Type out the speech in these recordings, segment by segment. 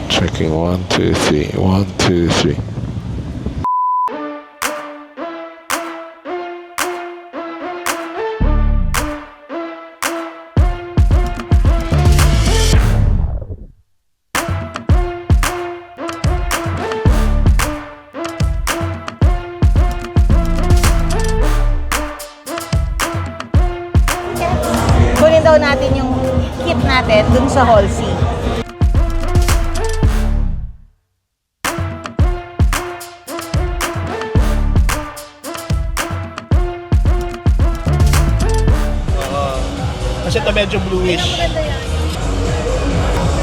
Checking 1, 2, 3. 1, 2, 3. Kunin daw natin yung kit natin dun sa Halsey. Kasi ito medyo bluish.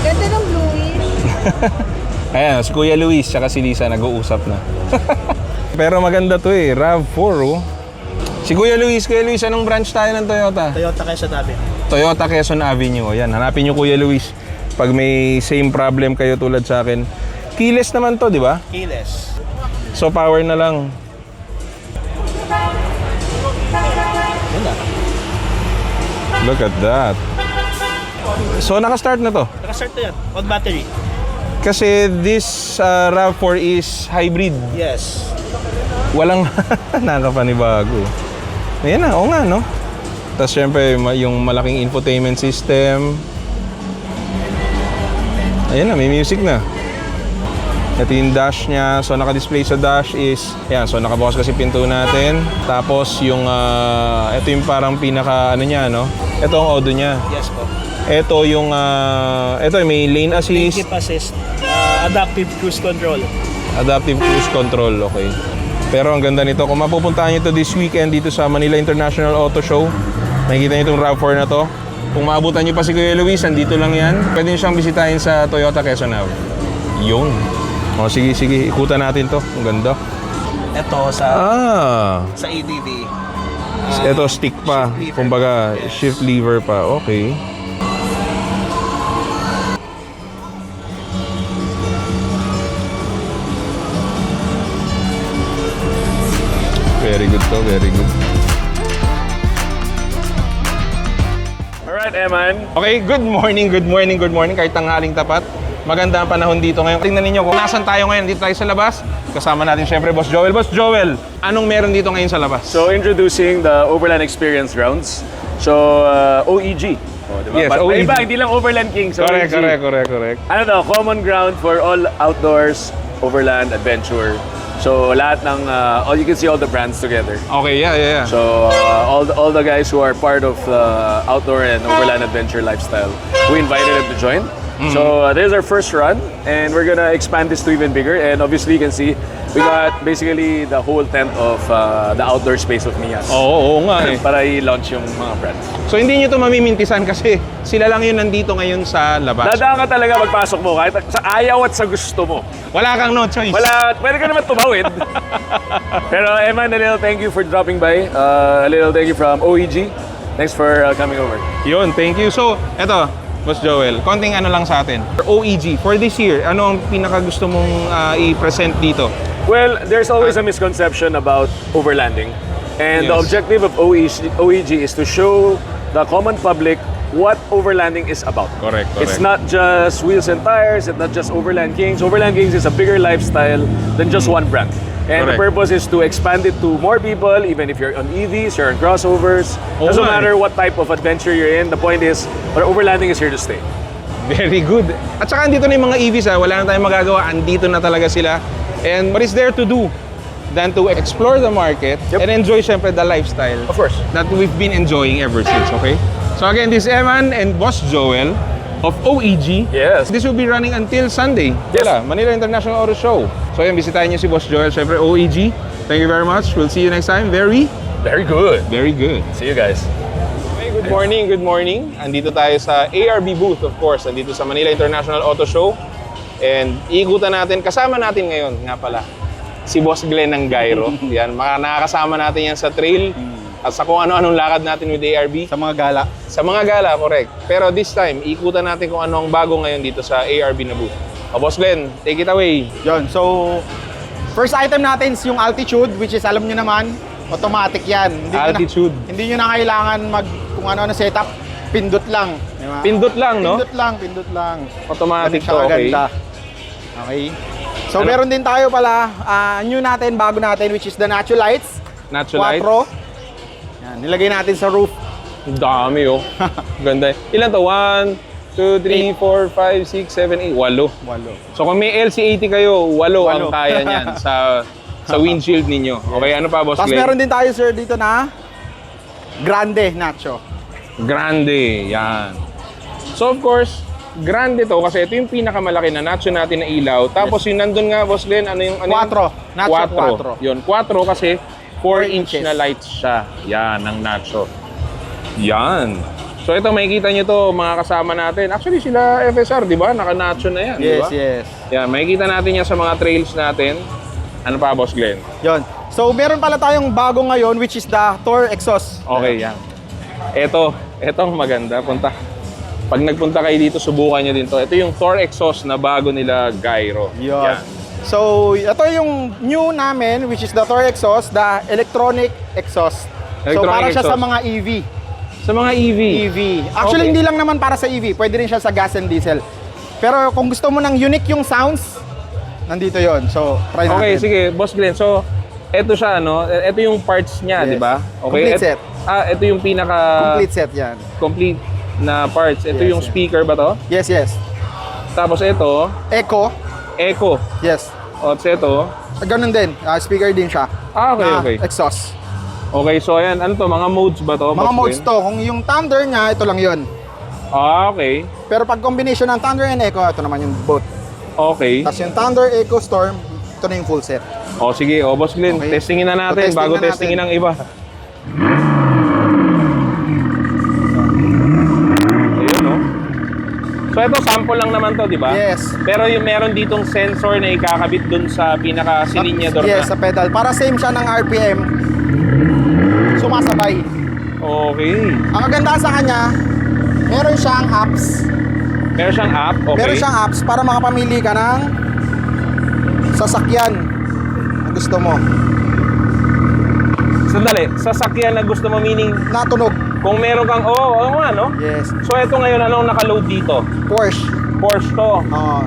Ganda ng bluish. Ayan, si Kuya Luis tsaka si Lisa nag-uusap na. Pero maganda to eh, RAV4 oh. Si Kuya Luis, anong branch tayo ng Toyota? Toyota Quezon Avenue. Toyota Quezon Avenue. Ayan, hanapin nyo Kuya Luis pag may same problem kayo tulad sa akin. Keyless naman to, di ba? Keyless. So power na lang. Look at that. So naka-start na to. Naka-start na yan. On battery. Kasi this RAV4 is hybrid. Yes. Walang nakapanibago. Ayan na, oo nga no. Tapos syempre yung malaking infotainment system. Ayan na, may music na. Ito yung dash niya. So naka-display sa dash is, ayan, so nakabukas kasi pinto natin. Tapos yung, ito yung parang pinaka ano niya no. Ito ang audio niya. Yes po. Ito yung, ito may lane assist. Keep assist. Adaptive cruise control. Adaptive cruise control, okay. Pero ang ganda nito, kung mapupuntahan nyo ito this weekend dito sa Manila International Auto Show, makikita nyo itong RAV4 na to. Kung maabutan nyo pa si Kuya Luis, andito lang yan. Pwede nyo siyang bisitahin sa Toyota Quezon Ave. Yun. O sige, ikutan natin to. Ang ganda. Ito sa Sa ADV. ito stick pa. Shift lever. Kumbaga, Yes. shift lever pa. Okay. Very good to, very good. Alright, Eman. Okay, good morning. Kahit tanghaling tapat. Maganda ang panahon dito ngayon. Tingnan ninyo kung nasan tayo ngayon. Dito tayo sa labas. Kasama natin syempre Boss Joel. Boss Joel, anong meron dito ngayon sa labas? So, introducing the Overland Experience Grounds. So, OEG. Oh, diba? Yes, But OEG. iba, hindi lang Overland Kings. Correct. OEG. Ano to? Common ground for all outdoors, overland, adventure. So, lahat ng, all you can see all the brands together. Okay, yeah. So, all the guys who are part of the outdoor and overland adventure lifestyle, we invited them to join. So, this is our first run, and we're gonna expand this to even bigger. And obviously, you can see, we got basically the whole tent of the outdoor space of Mias. Oo nga eh. Para i-launch yung mga brands. So hindi nyo ito mamimintisan kasi sila lang yun nandito ngayon sa labas. Dadaan ka talaga magpasok mo, kahit sa ayaw at sa gusto mo. Wala kang no choice. Wala, pwede ka naman tumawid. Pero Eman, a little thank you for dropping by. A little thank you from OEG. Thanks for coming over. Yun, thank you. So, eto, Boss Joel, konting ano lang sa atin. For OEG, for this year, ano ang pinaka gusto mong i-present dito? Well, there's always a misconception about overlanding. And the Yes. objective of OEG is to show the common public what overlanding is about. Correct. It's not just wheels and tires, it's not just Overland Kings. Overland Kings is a bigger lifestyle than just one brand. And the Correct. purpose is to expand it to more people, even if you're on EVs, you're on crossovers. Oo Doesn't nga eh. matter what type of adventure you're in. The point is, overlanding is here to stay. Very good. At saka andito na yung mga EVs wala na tayong magagawa, andito na talaga sila. And what is there to do than to explore the market and enjoy syempre the lifestyle Of course. that we've been enjoying ever since, okay? So again, this is Eman and Boss Joel of OEG. Yes. This will be running until Sunday. Yes. Manila International Auto Show. So yan, bisitahin niyo si Boss Joel, syempre OEG. Thank you very much. We'll see you next time. Very Very good. good. See you guys. Okay, good morning. Andito tayo sa ARB booth, of course. Andito sa Manila International Auto Show. And iikutan natin, kasama natin ngayon, nga pala, si Boss Glenn ng Gyro. Yan, nakakasama natin yan sa trail at sa kung ano-anong lakad natin with ARB. Sa mga gala. Sa mga gala, correct. Pero this time, iikutan natin kung ano ang bago ngayon dito sa ARB na booth. O, Boss Glenn, take it away. Yon. So, first item natin is yung altitude, which is alam nyo naman, automatic yan. Altitude. Hindi nyo na kailangan kung ano-ano setup. pindot lang. Di ba? Pindot lang, no? Pindot lang. Automatic Ganun to, siya okay. kaganda. Okay. So, Ano? meron din tayo pala, new natin, bago natin, which is the Nacho Lights. Natural light. Quattro. Yan, nilagay natin sa roof. Ang dami, oh. Ganda. Ilan to? 1, 2, 3, 4, 5, 6, 7, 8, 8. So kung may LC80 kayo, 8 ang kaya niyan sa windshield ninyo. Okay, ano pa, Boss Tapos Glenn? meron din tayo, sir, dito na Grande Nacho. Grande, yan. So of course, grande to kasi ito yung pinakamalaki na Nacho natin na ilaw. Tapos yung nandun nga, Boss Glenn, ano yung... Quattro. Nacho Quattro. Yun, 4 kasi 4 inch inches. na lights siya. Yan, ng Nacho. Yan. So ito, makikita nyo to, mga kasama natin. Actually, sila FSR, di ba? Naka-Nacho na yan, di ba? Yes. Yan, makikita natin yan sa mga trails natin. Ano pa, Boss Glenn? Yon. So, meron pala tayong bago ngayon, which is the Thor exhaust. Okay, yan. Ito ang maganda. Pag nagpunta kayo dito, subukan nyo din to. Ito yung Thor exhaust na bago nila Gyro. Yan. So, ito yung new namin, which is the Thor exhaust, the electronic exhaust. So, para siya sa exhaust. mga EV. Sa mga EV. Actually, Okay. hindi lang naman para sa EV. Pwede rin siya sa gas and diesel. Pero kung gusto mo ng unique yung sounds, nandito yon. So, try natin. Okay, sige, Boss Glenn. So, ito siya, no? Ito yung parts niya, Yes. di ba? Complete set. Ito yung pinaka... Complete set yan. complete na parts. Ito Yes, yung yes. speaker ba to? Yes. Tapos ito, Echo. echo. Yes. O, ito. Ganun din. Speaker din siya. Okay. Exhaust. Okay, so ayan, ano to? Mga modes ba to? Mga Boss modes Glenn? to. Kung yung Thunder niya, ito lang yon. Okay. Pero pag combination ng Thunder and Echo, ito naman yung both. Okay. Tapos yung Thunder, Echo, Storm, ito na yung full set. O, sige. O, Boss Glenn, Okay. testingin na natin So, testing bago na natin. testingin ang iba. Ayun, no? So, ito, sample lang naman to, di ba? Yes. Pero yung meron ditong sensor na ikakabit dun sa pinaka-silinyador Yes, sa na. pedal. Para same siya ng RPM. Sumasabay. Okay. Ang kagandahan sa kanya, meron siyang apps. Meron siyang app, okay. Meron siyang apps para makapamili ka ng sasakyan na gusto mo. Sandali, sasakyan na gusto mo, meaning Natunog. kung meron kang, oo nga, no? Yes. So, ito ngayon, anong nakaload dito? Porsche. Porsche to.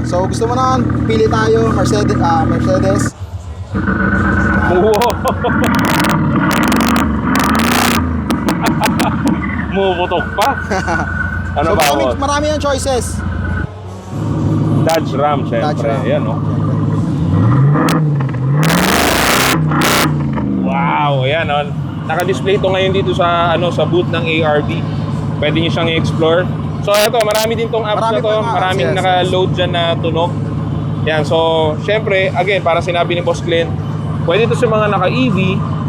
So gusto mo na, pili tayo, Mercedes. Wow. Mumutok pa. Ano So ba ako? marami yung choices. Dodge Ram, Dodge syempre. Ram. Ayan, no? Wow, ayan, no? Naka-display to ngayon dito sa sa booth ng ARB. Pwede niyo siyang i-explore. So, ito, marami din tong apps Marami na to. pa mga apps, Maraming yes, naka-load dyan na tunog. Yan, so, syempre, again, para sinabi ni Boss Glenn, pwede ito sa mga naka-EV,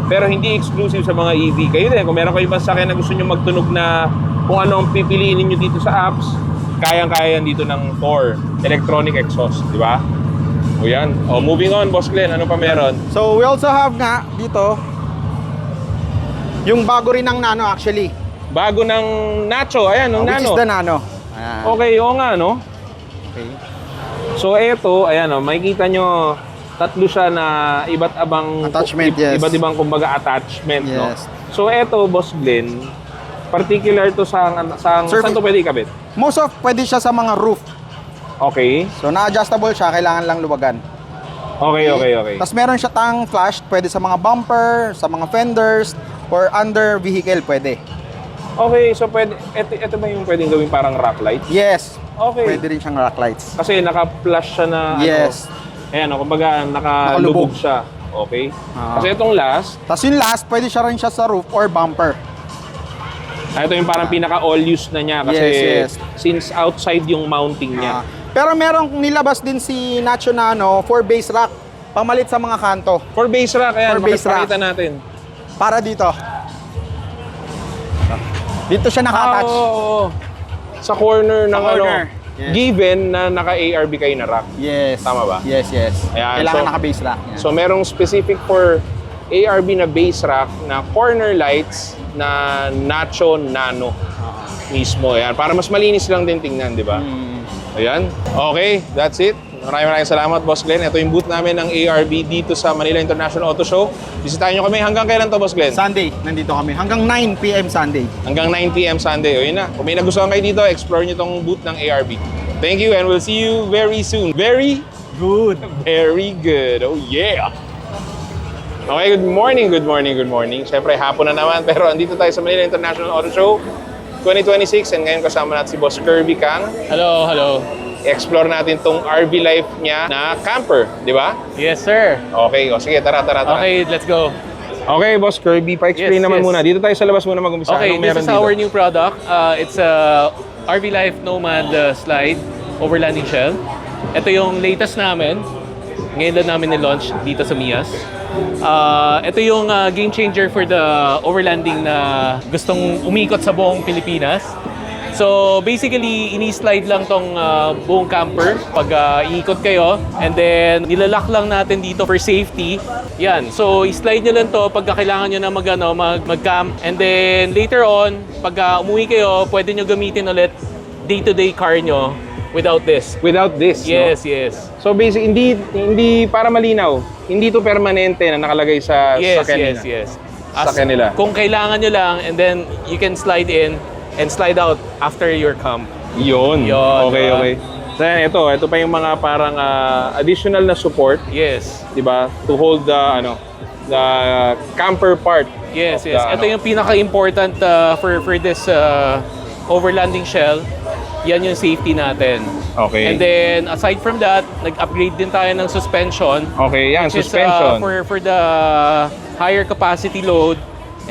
pero hindi exclusive sa mga EV. Kayo din, kung meron kayo ibang sakyan na gusto nyo magtunog na kung ano ang pipiliin ninyo dito sa apps, kayang-kaya yan dito ng Thor electronic exhaust, di ba? O yan. O, moving on, Boss Glenn, ano pa meron? So we also have nga dito yung bago rin ng Nano actually. Bago ng Nacho, ayan, ng Which Nano. is the Nano. Ayan. Okay, oo nga, no? Okay. So, eto, ayan, o, makikita nyo, tatlo siya na iba't abang Attachment, yes. iba't ibang kumbaga attachment, no? Yes. So, eto, Boss Glenn, particular to saan to pwede ikabit? Most of pwede siya sa mga roof. Okay. So na-adjustable siya, kailangan lang luwagan. Okay. Tapos meron siya tang flash, pwede sa mga bumper, sa mga fenders, or under vehicle pwede. Okay, so pwede, ito ba yung pwedeng gawing parang rock light? Yes. Okay. Pwede rin siyang rock lights. Kasi naka-flash siya na, Yes. ayan, o, kumbaga nakalubog Nakalubog. siya. Okay. Ah. Kasi itong last, Tapos yung last, pwede siya rin siya sa roof or bumper. ito yung parang pinaka-all-use na niya kasi Yes. since outside yung mounting niya. Pero merong nilabas din si Nacho Nano for base rack. Pamalit sa mga kanto. For base rack, ayan, For base rack. makipakita natin. Para dito. Dito siya naka-attach. Oo. Sa corner ng Sa corner. Yes. given na naka-ARB kayo na rack. Yes. Tama ba? Yes. Ayan, Kailangan so- naka-base rack. Yan. So merong specific for ARB na base rack na corner lights na Nacho Nano mismo. Ayan, para mas malinis lang din tingnan, di ba? Ayan. Okay, that's it. Maraming salamat, Boss Glenn. Ito yung booth namin ng ARB dito sa Manila International Auto Show. Bisitahin nyo kami. Hanggang kailan to, Boss Glenn? Sunday, nandito kami. Hanggang 9 p.m. Sunday. Hanggang 9 p.m. Sunday. O yun na. Kung may nagustuhan kayo dito, explore nyo tong booth ng ARB. Thank you and we'll see you very soon. Very good. Very good. Oh yeah. Okay, good morning. Siyempre, hapon na naman. Pero andito tayo sa Manila International Auto Show 2026 and ngayon kasama natin si Boss Kirby Kang. Hello. I-explore natin tong RV life niya na camper, di ba? Yes, sir. Okay, o sige, tara. Okay, let's go. Okay, Boss Kirby, pa-explain Yes, naman yes. muna. Dito tayo sa labas muna mag-umpisa. Okay, Anong this meron is dito? our new product. It's a RV Life Nomad Slide Overlanding Shell. Ito yung latest namin. Ngayon lang namin ni-launch dito sa Mias. Ito yung game changer for the overlanding na gustong umikot sa buong Pilipinas. So basically, ini-slide lang tong buong camper pag iikot kayo. And then, nilalak lang natin dito for safety. Yan. So, i-slide nyo lang to pagka kailangan nyo na mag-camp. And then, later on, pag umuwi kayo, pwede nyo gamitin ulit day-to-day car nyo without this. Without this, Yes, no? yes. So basic, hindi para malinaw, hindi to permanente na nakalagay sa sakyan nila. Yes. Sakyan nila. Kung kailangan nyo lang, and then you can slide in and slide out after your camp. Yun. Okay, diba? okay. So yan, ito pa yung mga parang additional na support, Yes. 'di ba? To hold the camper part. Yes, of yes. the, Ito yung pinaka-important for this overlanding shell. Yan yung safety natin. Okay. And then, aside from that, nag-upgrade din tayo ng suspension. Okay, yan, Which is, suspension. for the higher capacity load.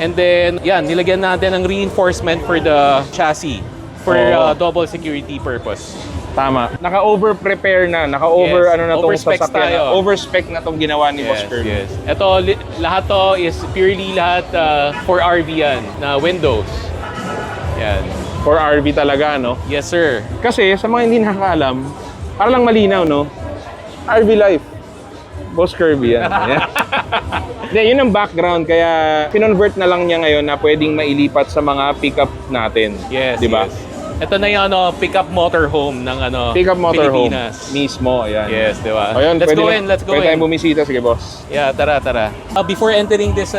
And then, yan, nilagyan natin ng reinforcement for the chassis for double security purpose. Tama. Naka-over-prepare na, naka-over Yes, ano na tong overspecs sasakyan. tayo. Over-spec na tong ginawa ni Boss Kirby. Yes. Ito, lahat to is purely for RV yan, na windows. Yan. For RV talaga, no? Yes, sir. Kasi sa mga hindi nakakaalam, para lang malinaw, no? RV life. Boss Kirby yan. Yan. Yun ang background, kaya kinonvert na lang niya ngayon na pwedeng mailipat sa mga pickup natin. Yes, Di ba? yes. Ito na yung pickup motorhome ng Pickup motorhome Pilipinas. mismo, ayan. Yes, di ba? Ayun, Let's go in. Pwede tayong bumisita. Sige, boss. Yeah, tara. Before entering this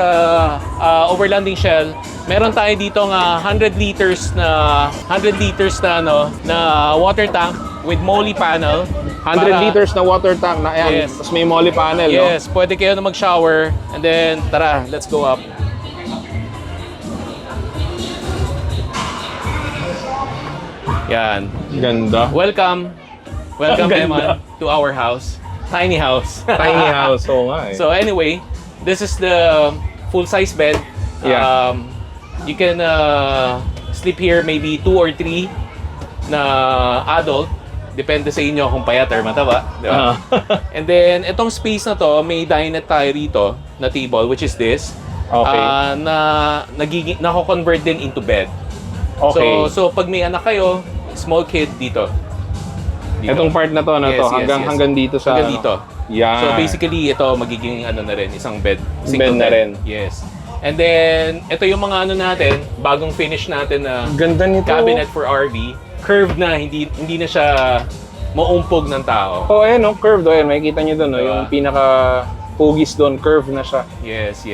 overlanding shell, meron tayo dito nga 100 liters na water tank with Moly panel. 100 liters na water tank na ayan. Yes. Tapos may Moly panel, no? Yes, pwede kayo na mag-shower. And then, tara, let's go up. Yan. Ganda. Welcome, Eman, to our house. Tiny house. Tiny house. Oo nga eh. So anyway, this is the full-size bed. Yeah. You can sleep here maybe 2 or 3 na adult. Depende sa inyo kung payat or mataba. Di ba? And then, itong space na to, may dinette tayo rito na table, which is this. Okay. Nako-convert din into bed. Okay. So pag may anak kayo, small kid dito. Itong part na to, Yes, hanggang dito sa... Hanggang dito. Yan. So basically, ito magiging na rin, isang bed. Bed na rin. Yes. And then, ito yung mga natin, bagong finish natin na Ganda nito. cabinet for RV. Curved na, hindi na siya maumpog ng tao. Oh, ayan, no? Curved. Ayan, makikita nyo doon, no? Diba? Yung pinaka-pugis doon, curved na siya. Yes.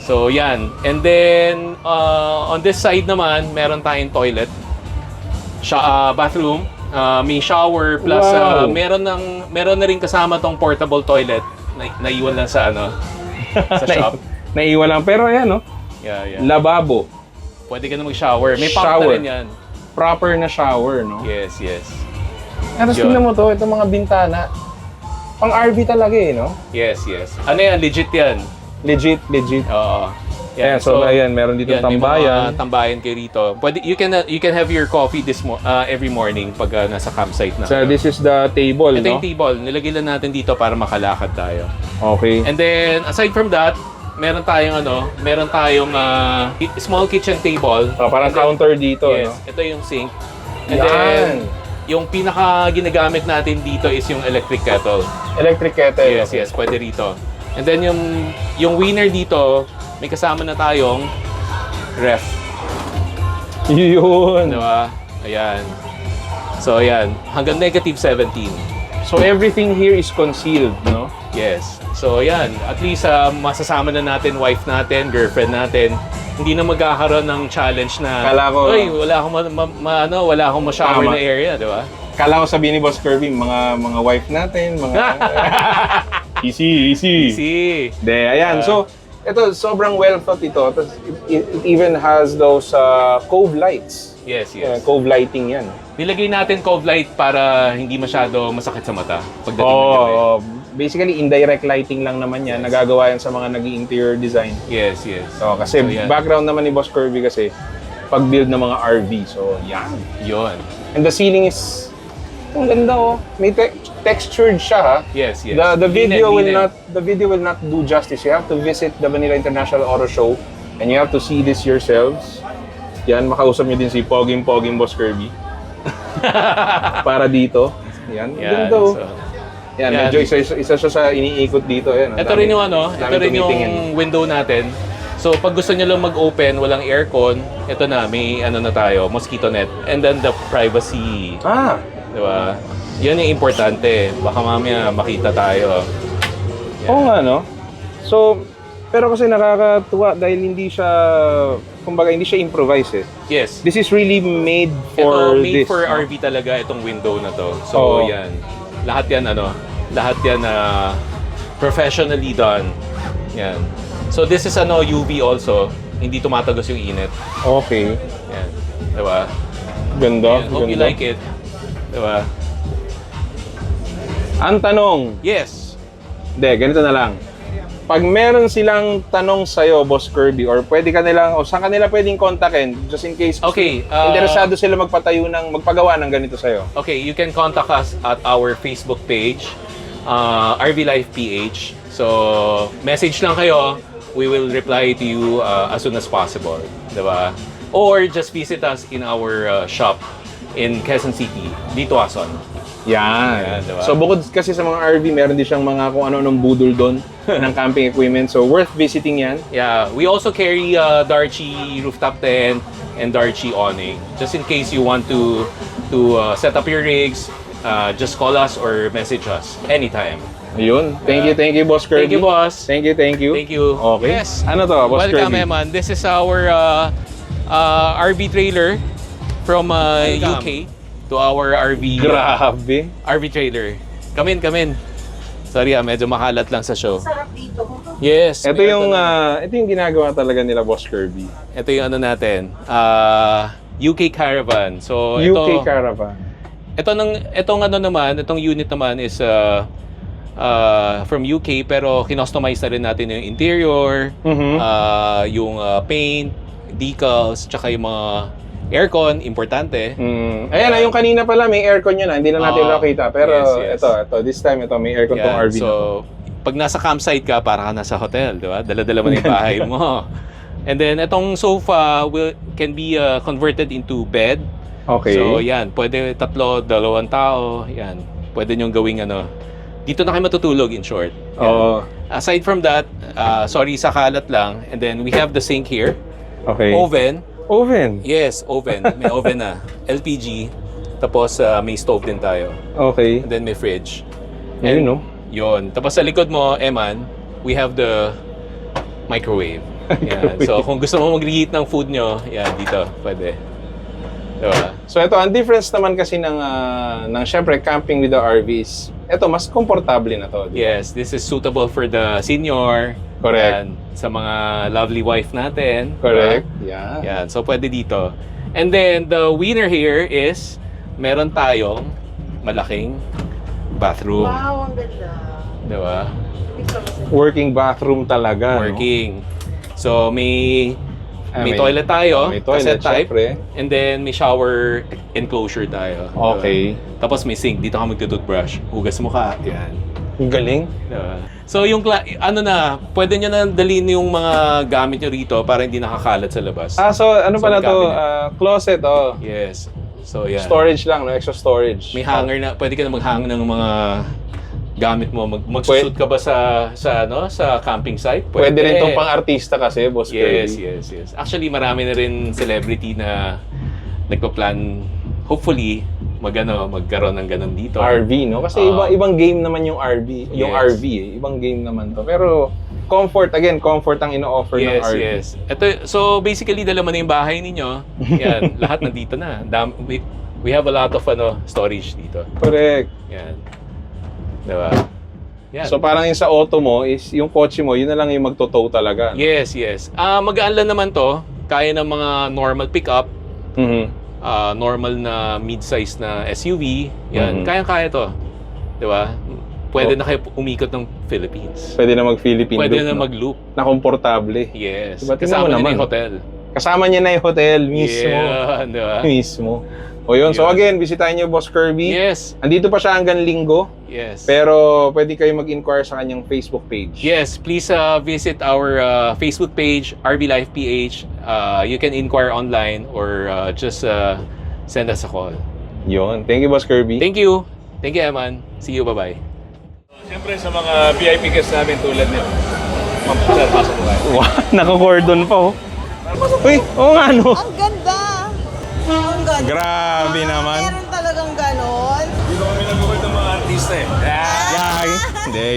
So, yan. And then, on this side naman, meron tayong toilet. Bathroom. May shower plus Wow. meron na rin kasama tong portable toilet na naiwan lang sa sa shop. Naiwan lang. Pero ayan, no? Yeah. Lababo. Pwede ka na mag-shower. May pump Shower. na rin yan. Proper na shower, no? Yes. Tapos Yun. tingnan mo to, itong mga bintana. Pang RV talaga eh, no? Yes. Ano yan? Legit yan. Legit. Oo. Ayan, so ayan, meron dito yan, may tambayan. mga tambayan kayo rito. Pwede, you can have your coffee every morning pag nasa campsite na. So this is the table, Ito no? yung table. Nilagay lang natin dito para makalakad tayo. Okay. And then, aside from that, meron tayong small kitchen table. Parang And then, counter dito, yes, no? ito yung sink. And Yan. then, yung pinaka ginagamit natin dito is yung electric kettle. Electric kettle. Yes, pwede rito. And then yung winner dito, may kasama na tayong ref. Yun. Diba? Ayan. So yan, hanggang negative 17. So everything here is concealed, no? Yes. So yan, at least masasama na natin wife natin, girlfriend natin. Hindi na magkakaroon ng challenge na Kala ko- "Uy, wala akong wala akong ma-shower Tama. na area, di ba? Kala ko sabihin ni Boss Kirby, mga wife natin, mga... easy. See. De, ayan. So, ito, sobrang well thought ito. Tapos, it even has those cove lights. Yes. Cove lighting yan. Nilagay natin cove light para hindi masyado masakit sa mata pagdating ng gabi. Basically, indirect lighting lang naman yan. Nagagawa yan sa mga nag-interior design. Yes. So, kasi So, yan. background naman ni Boss Kirby kasi pag-build ng mga RV. So, yan. Yun. And the ceiling is... Ang ganda oh. May textured siya ha. Yes. The video Linen. will not do justice. You have to visit the Manila International Auto Show and you have to see this yourselves. Yan, makausap niyo din si Poging Boss Kirby. Para dito. Yan. Yan. Ganda oh. So, Yan, yan. medyo isa siya sa iniikot dito. Yan, ang ito dami- rin yung dami ito rin yung tumitingin. window natin. So pag gusto niyo lang mag-open, walang aircon, ito na, may na tayo, mosquito net. And then the privacy, Ah, di ba? Yan yung importante. Baka mamaya makita tayo. Yan. oo nga no. So, pero kasi nakakatuwa dahil hindi siya, kumbaga hindi siya improvise eh. Yes. This is really made for Ito, made this. for no? RV talaga itong window na to. So, Oo. yan. Lahat yan, professionally done. Yan. So, this is UV also. Hindi tumatagos yung init. Okay. Yan. Diba? Ganda. Yan. Hope you ganda. like it. Diba? Ang tanong, Yes. ganito na lang. Pag meron silang tanong sa'yo, Boss Kirby, or pwede ka nilang, o saan ka nila pwedeng kontakin, just in case Okay, interesado sila magpagawa ng ganito sa'yo. Okay, you can contact us at our Facebook page, RV Life PH. So, message lang kayo. We will reply to you as soon as possible. Diba? Or just visit us in our shop in Quezon City, dito Ason. Yan. Yan, diba? So bukod kasi sa mga RV, meron din siyang mga kung ano-anong budol doon ng camping equipment. So worth visiting yan. Yeah, we also carry Darchi rooftop tent and Darchi awning. Just in case you want to set up your rigs, just call us or message us anytime. Ayun. Thank you, Boss Kirby. Thank you, boss. Thank you. Thank you. Okay. Yes. Ano to, Boss Welcome, Kirby? Eman. This is our RV trailer from UK to our Grabe. RV trailer. Come in. Sorry, medyo makalat lang sa show. Sarap dito. Yes. Ito yung ginagawa talaga nila, Boss Kirby. Ito yung natin. UK Caravan. So UK ito, Caravan. itong unit naman is from UK pero kinustomize na rin natin yung interior, yung paint, decals, tsaka yung mga aircon, importante. Ayan, yung kanina pala may aircon yun hindi lang natin nakita. Pero yes. ito, this time ito may aircon tong RV so, na to. pag nasa campsite ka, para ka nasa hotel, di ba? Dala-dala mo na yung bahay mo. And then, itong sofa can be converted into bed. Okay. So, yan. Pwede 3, 2 tao. Yan. Pwede nyong gawing dito na kayo matutulog, in short. Yan. Oo. Aside from that, sorry sa kalat lang. And then, we have the sink here. Okay. Oven. Yes, oven. May oven na. LPG. Tapos, may stove din tayo. Okay. And then, may fridge. Ayun, no? Yun. Tapos sa likod mo, Eman, we have the microwave. Yan. So, kung gusto mo mag-reheat ng food nyo, yan, dito, pwede. Diba? So ito, ang difference naman kasi ng syempre camping with the RVs, ito, mas komportable na to. Diba? Yes, this is suitable for the senior. Correct. Yan. Sa mga lovely wife natin. Correct. Diba? Yeah. Yan. So, pwede dito. And then, the winner here is, meron tayong malaking bathroom. Wow, ang ganda. Diba? Working bathroom talaga, Working. So, may May toilet tayo, may toilet, cassette type, syempre. and then may shower enclosure tayo. Okay. Diba? Tapos may sink, dito ka magtutoothbrush, hugas mo ka, yan. Ang galing. Diba? So yung, pwede nyo na dalhin yung mga gamit nyo rito para hindi nakakalat sa labas. So ano So, pala may to? cabinet. Closet, Yes. So yan. Storage lang, no? Extra storage. May hanger na, pwede ka na mag-hang ng mga gamit mo. Magsushoot ka ba sa camping site? Pwede rin tong pang-artista kasi, Boss Yes. Kirby. Actually, marami na rin celebrity na nagpa-plan, hopefully, magkaroon ng ganun dito. RV, no? Kasi ibang game naman yung RV. Yung Yes. RV, ibang game naman to. Pero comfort ang ino-offer ng RV. Yes. Ito, so basically, dala mo na yung bahay ninyo. Yan, lahat nandito na. We have a lot of storage dito. Correct. Yan. Diba? Yan. So parang yung sa auto mo is yung kotse mo, yun na lang yung magtotow talaga. Yes. Magaan lang naman to. Kaya ng mga normal pickup, normal na mid-size na SUV. Yan, kayang-kaya to. Diba? Pwede na kayo umikot ng Philippines. Pwede na mag-Philippine Pwede loop, na no? mag-loop. Na komportable. Yes. Diba, tingnan Kasama mo niya na naman. yung hotel. Kasama niya na yung hotel mismo. Yeah, diba? Mismo. O yun. So Yun. again, bisitahin niyo Boss Kirby. Yes. Andito pa siya hanggang Linggo. Yes. Pero pwede kayo mag-inquire sa kanyang Facebook page. Yes, please visit our Facebook page, RV Life PH. You can inquire online or just send us a call. Yun. Thank you, Boss Kirby. Thank you. Thank you, Eman. See you. Bye-bye. Siyempre sa mga VIP guests namin tulad nito. Sir, pasok mo kayo. Wow, naka-cordon pa, oh. Uy, oo nga, no? Ang ganda! Ang ganda! Grabe naman. Meron talagang ganon. Hindi ko kami nag-record ng mga artista eh. Yay!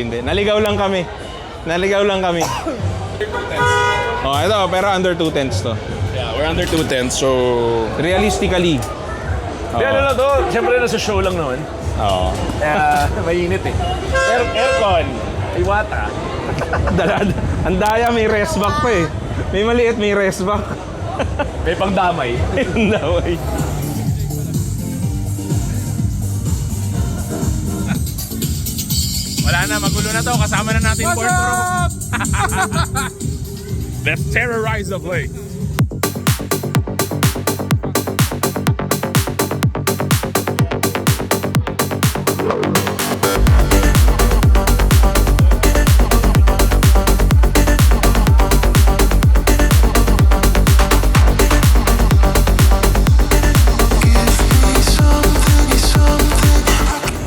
Hindi. Naligaw lang kami. Oh, ito, pero under 2 tenths to. Yeah, we're under 210 so... Realistically. Hindi, ano na to? Siyempre nasa show lang naman. Oo. Kaya mainit eh. Aircon, iwata. Ang daya, may rest back pa eh. May maliit, may rest back. May pangdamay. Ang daway. Wala na, magulo na to. Kasama na natin Fort Toro. Let's terrorize the place.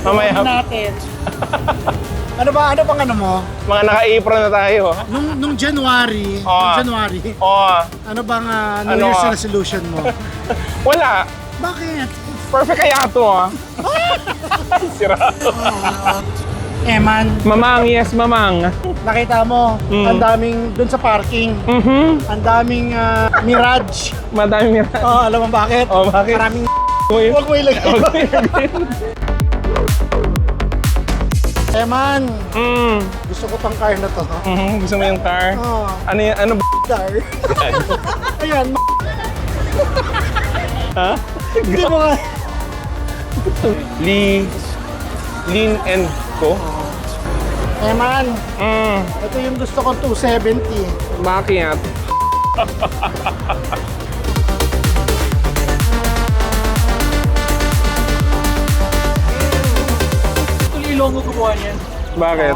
Mamaya, Natin. Ano bang ano mo? mga naka-apron na tayo. Nung January, Oo. ano bang New Ano, Year's ah? resolution mo? Wala. Bakit? Perfect kaya to, ah. Eman, Mamang, yes, mamang. nakita mo, ang daming dun sa parking. Ang daming Mirage. Madami nila. Oh, alam mo bakit? Oh, bakit? Maraming Uy. Huwag mo ilagay. Eman, gusto ko tong car na to. Gusto mo yung car? Oh, Ano yan? Ano ba? car. Ayan. Ha? Hindi mo nga. Lean and Co? Eman, ito yung gusto kong 270. Bakit? Ilonggo gumawa niyan. Bakit?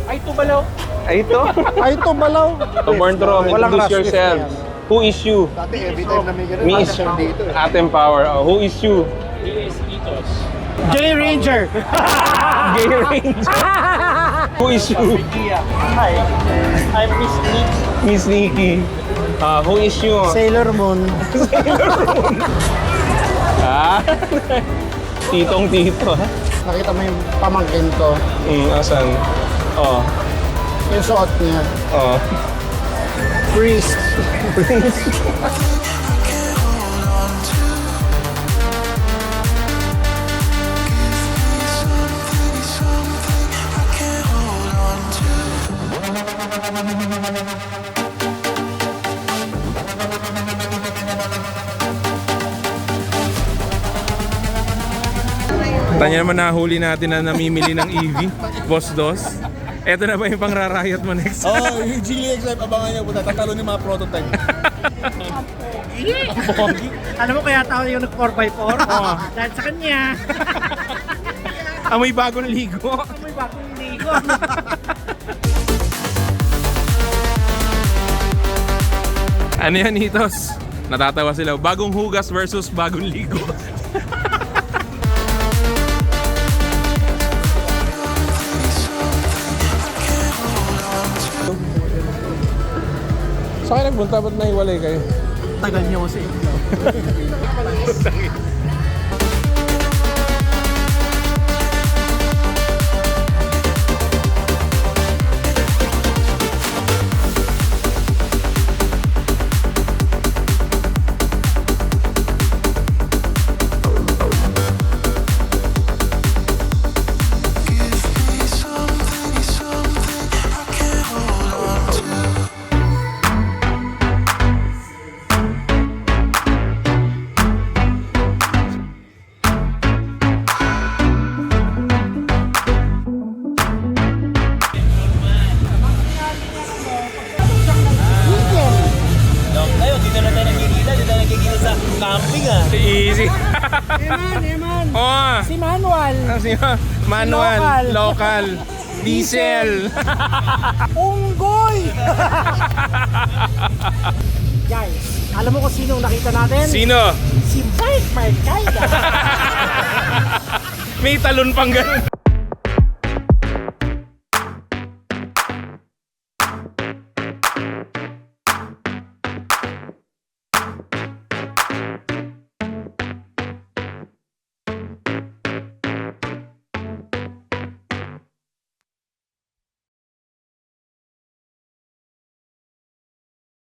Ay, tubalaw. Ay, ito? Ay, ito balaw. So, Born to Roam, Walang introduce rush lift yourself. na yan. Who is you? Dati every time na may ganun. Me is dito. Atem Power. Oh, who is you? J Ranger. Gay Ranger. Who is you? Hi. I'm Miss Nick. Miss Nikki. Who is you? Sailor Moon. Ah? Titong-tito. Nakita mo yung pamangkin ko. Asan? Oh. Yung suot niya. Oh. Priest. Tanya naman nahuli natin na namimili ng EV. Boss Dos. Eto na ba yung pangrarayat mo next? Oh, yung Geely X Live, abangan niyo po. Tatalo yung mga prototype. Alam mo kaya tao yung nag-4x4? Oo. Dahil sa kanya. Amoy bagong ligo. May bagong ligo. Ano yan, Hitos? Natatawa sila. Bagong hugas versus bagong ligo. Saan kayo nagpunta? Ba't nahiwalay kayo? Tagal niyo kasi. Si Manual. Manual, local, diesel. Unggoy! Guys, alam mo kung sino ang nakita natin? Sino? Si Mike Marcaya. May talon pang ganun.